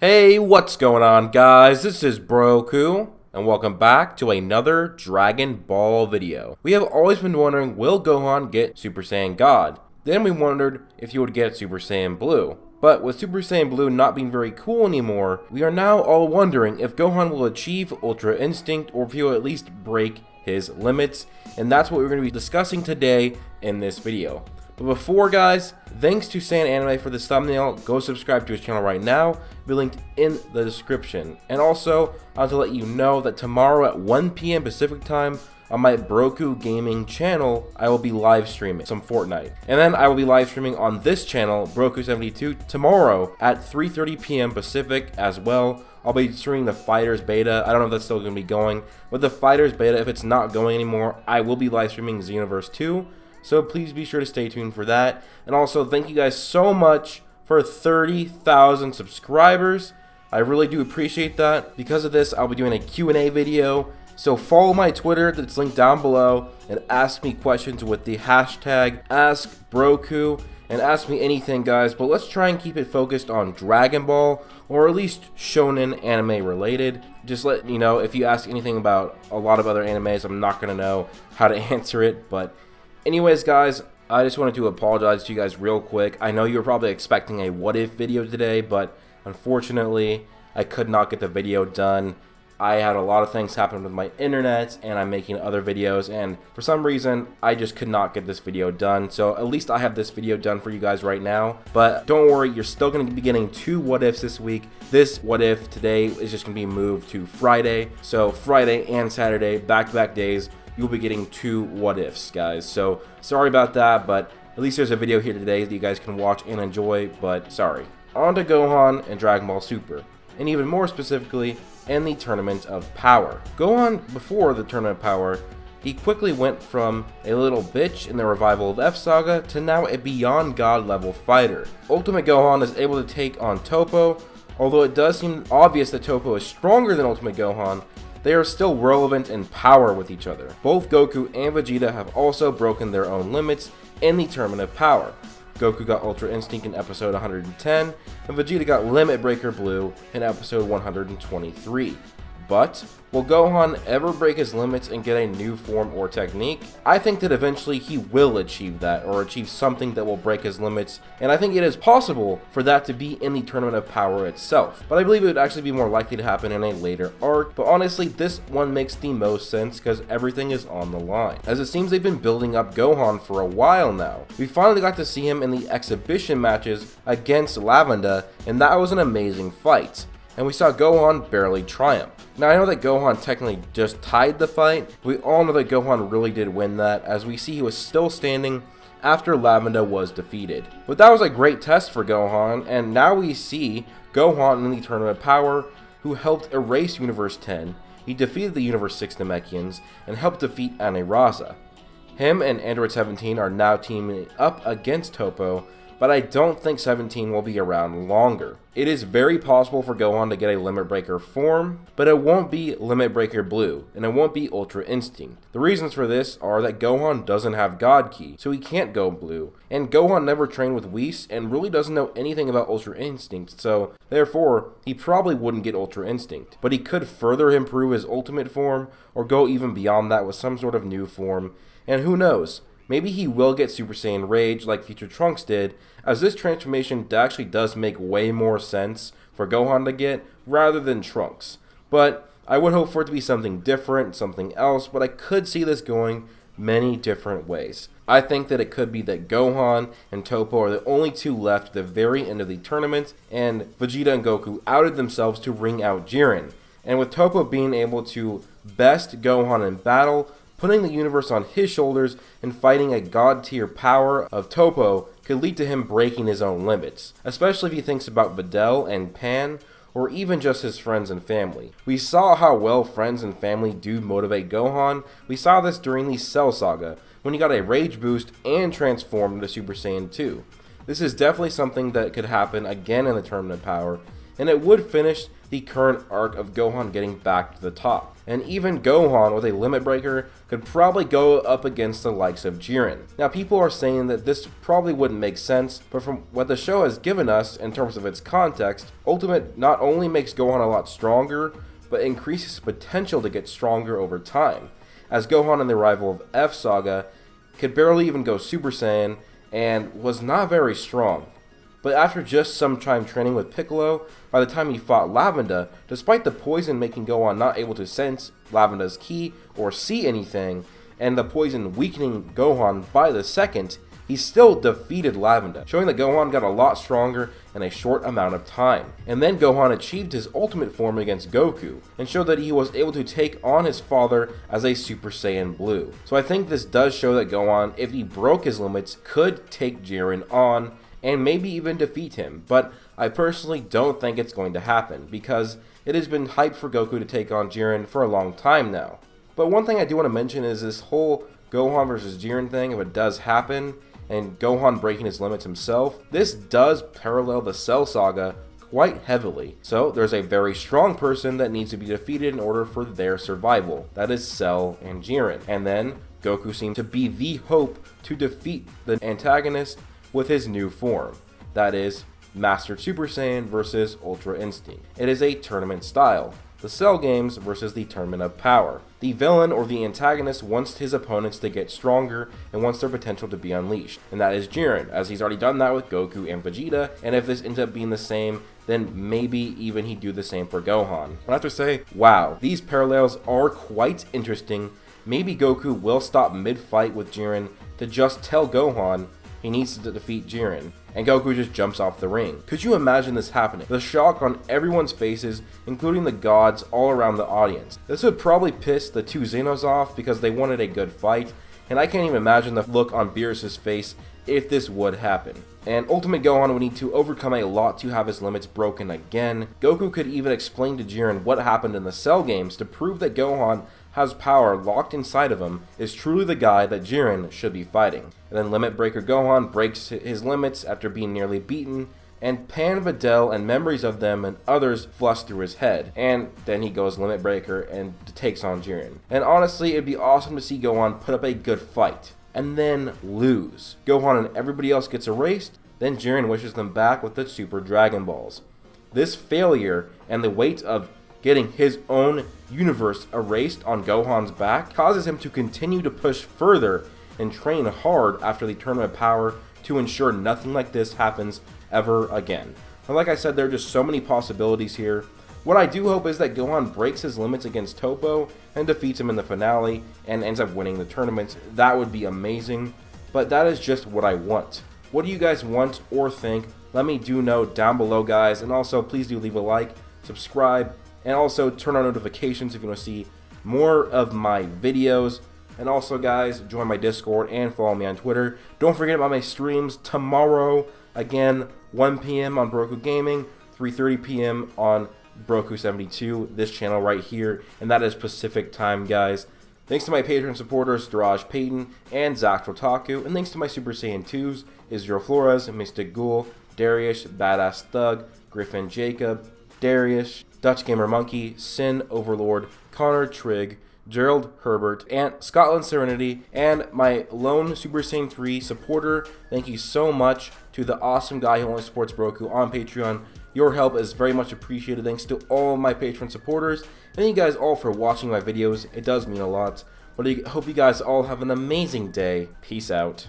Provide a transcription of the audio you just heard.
Hey, what's going on, guys? This is Broku, and welcome back to another Dragon Ball video. We have always been wondering, will Gohan get Super Saiyan God? Then we wondered if he would get Super Saiyan Blue. But with Super Saiyan Blue not being very cool anymore, we are now all wondering if Gohan will achieve Ultra Instinct or if he will at least break his limits. And that's what we're going to be discussing today in this video. But before, guys, thanks to Saiyan Anime for this thumbnail. Go subscribe to his channel right now. Be linked in the description. And also, I want to let you know that tomorrow at 1 PM Pacific time on my Broku gaming channel, I will be live streaming some Fortnite. And then I will be live streaming on this channel, Broku72, tomorrow at 3:30 PM Pacific as well. I'll be streaming the Fighters Beta. I don't know if that's still going to be going. But the Fighters Beta, if it's not going anymore, I will be live streaming Xenoverse 2. So please be sure to stay tuned for that. And also, thank you guys so much for 30,000 subscribers. I really do appreciate that. Because of this, I'll be doing a Q&A video. So follow my Twitter that's linked down below and ask me questions with the hashtag AskBroku. And ask me anything, guys. But let's try and keep it focused on Dragon Ball, or at least shonen anime related. Just let you know, if you ask anything about a lot of other animes, I'm not going to know how to answer it. But anyways, guys, I just wanted to apologize to you guys real quick. I know you were probably expecting a what if video today, but unfortunately, I could not get the video done. I had a lot of things happen with my internet, and I'm making other videos, and for some reason, I just could not get this video done. So at least I have this video done for you guys right now. But don't worry, you're still going to be getting 2 what ifs this week. This what if today is just going to be moved to Friday. So Friday and Saturday, back-to-back days, you'll be getting 2 what ifs, guys. So sorry about that, but at least there's a video here today that you guys can watch and enjoy. But sorry. On to Gohan and Dragon Ball Super, and even more specifically, in the Tournament of Power. Gohan, before the Tournament of Power, he quickly went from a little bitch in the revival of F Saga to now a beyond god level fighter. Ultimate Gohan is able to take on Toppo. Although it does seem obvious that Toppo is stronger than Ultimate Gohan, they are still relevant in power with each other. Both Goku and Vegeta have also broken their own limits in the Tournament of Power. Goku got Ultra Instinct in episode 110, and Vegeta got Limit Breaker Blue in episode 123. But will Gohan ever break his limits and get a new form or technique? I think that eventually he will achieve that, or achieve something that will break his limits, and I think it is possible for that to be in the Tournament of Power itself. But I believe it would actually be more likely to happen in a later arc. But honestly, this one makes the most sense because everything is on the line, as it seems they've been building up Gohan for a while now. We finally got to see him in the exhibition matches against Lavanda, and that was an amazing fight. And we saw Gohan barely triumph. Now, I know that Gohan technically just tied the fight. We all know that Gohan really did win that, as we see he was still standing after Lavanda was defeated. But that was a great test for Gohan, and now we see Gohan in the Tournament of Power, who helped erase Universe 10. He defeated the Universe 6 Namekians, and helped defeat Aniraza. Him and Android 17 are now teaming up against Toppo, but I don't think 17 will be around longer. It is very possible for Gohan to get a Limit Breaker form, but it won't be Limit Breaker Blue, and it won't be Ultra Instinct. The reasons for this are that Gohan doesn't have God Ki, so he can't go blue, and Gohan never trained with Whis and really doesn't know anything about Ultra Instinct, so therefore, he probably wouldn't get Ultra Instinct. But he could further improve his ultimate form, or go even beyond that with some sort of new form, and who knows? Maybe he will get Super Saiyan Rage like Future Trunks did, as this transformation actually does make way more sense for Gohan to get rather than Trunks. But I would hope for it to be something different, something else, but I could see this going many different ways. I think that it could be that Gohan and Toppo are the only 2 left at the very end of the tournament, and Vegeta and Goku outed themselves to ring out Jiren. And with Toppo being able to best Gohan in battle, putting the universe on his shoulders and fighting a god tier power of Toppo could lead to him breaking his own limits, especially if he thinks about Videl and Pan, or even just his friends and family. We saw how well friends and family do motivate Gohan. We saw this during the Cell Saga, when he got a rage boost and transformed into Super Saiyan 2. This is definitely something that could happen again in the Tournament of Power, and it would finish the current arc of Gohan getting back to the top. And even Gohan with a limit breaker could probably go up against the likes of Jiren. Now people are saying that this probably wouldn't make sense, but from what the show has given us in terms of its context, Ultimate not only makes Gohan a lot stronger, but increases potential to get stronger over time, as Gohan in the Arrival of F Saga could barely even go Super Saiyan and was not very strong. But after just some time training with Piccolo, by the time he fought Lavenda, despite the poison making Gohan not able to sense Lavenda's ki or see anything, and the poison weakening Gohan by the second, he still defeated Lavenda, showing that Gohan got a lot stronger in a short amount of time. And then Gohan achieved his ultimate form against Goku, and showed that he was able to take on his father as a Super Saiyan Blue. So I think this does show that Gohan, if he broke his limits, could take Jiren on, and maybe even defeat him, but I personally don't think it's going to happen, because it has been hyped for Goku to take on Jiren for a long time now. But one thing I do want to mention is this whole Gohan versus Jiren thing, if it does happen, and Gohan breaking his limits himself, this does parallel the Cell Saga quite heavily. So there's a very strong person that needs to be defeated in order for their survival. That is Cell and Jiren. And then Goku seemed to be the hope to defeat the antagonist with his new form, that is, Mastered Super Saiyan versus Ultra Instinct. It is a tournament style, the Cell games versus the Tournament of Power. The villain or the antagonist wants his opponents to get stronger and wants their potential to be unleashed, and that is Jiren, as he's already done that with Goku and Vegeta, and if this ends up being the same, then maybe even he'd do the same for Gohan. I have to say, wow, these parallels are quite interesting. Maybe Goku will stop mid-fight with Jiren to just tell Gohan he needs to defeat Jiren, and Goku just jumps off the ring. Could you imagine this happening? The shock on everyone's faces, including the gods all around the audience. This would probably piss the two Xenos off because they wanted a good fight, and I can't even imagine the look on Beerus' face if this would happen. And Ultimate Gohan would need to overcome a lot to have his limits broken again. Goku could even explain to Jiren what happened in the Cell games to prove that Gohan has power locked inside of him, is truly the guy that Jiren should be fighting. And then Limit Breaker Gohan breaks his limits after being nearly beaten, and Pan, Videl, and memories of them and others flush through his head. And then he goes Limit Breaker and takes on Jiren. And honestly, it'd be awesome to see Gohan put up a good fight, and then lose. Gohan and everybody else gets erased, then Jiren wishes them back with the Super Dragon Balls. This failure and the weight of getting his own universe erased on Gohan's back causes him to continue to push further and train hard after the Tournament of Power to ensure nothing like this happens ever again. And like I said, there are just so many possibilities here. What I do hope is that Gohan breaks his limits against Toppo and defeats him in the finale and ends up winning the tournament. That would be amazing, but that is just what I want. What do you guys want or think? Let me know down below, guys, and also please do leave a like, subscribe, and also turn on notifications if you want to see more of my videos. And also, guys, join my Discord and follow me on Twitter. Don't forget about my streams tomorrow. Again, 1 p.m. on Broku Gaming, 3:30 p.m. on Broku72, this channel right here. And that is Pacific time, guys. Thanks to my Patreon supporters, Daraj Payton and Zach Rotaku. And thanks to my Super Saiyan 2s, Israel Flores, Mystic Ghoul, Darius, Badass Thug, Griffin Jacob, Darius, Dutch Gamer Monkey, Sin Overlord, Connor Trigg, Gerald Herbert, and Scotland Serenity, and my lone Super Saiyan 3 supporter. Thank you so much to the awesome guy who only supports Broku on Patreon. Your help is very much appreciated. Thanks to all of my Patreon supporters. Thank you guys all for watching my videos. It does mean a lot. But I hope you guys all have an amazing day. Peace out.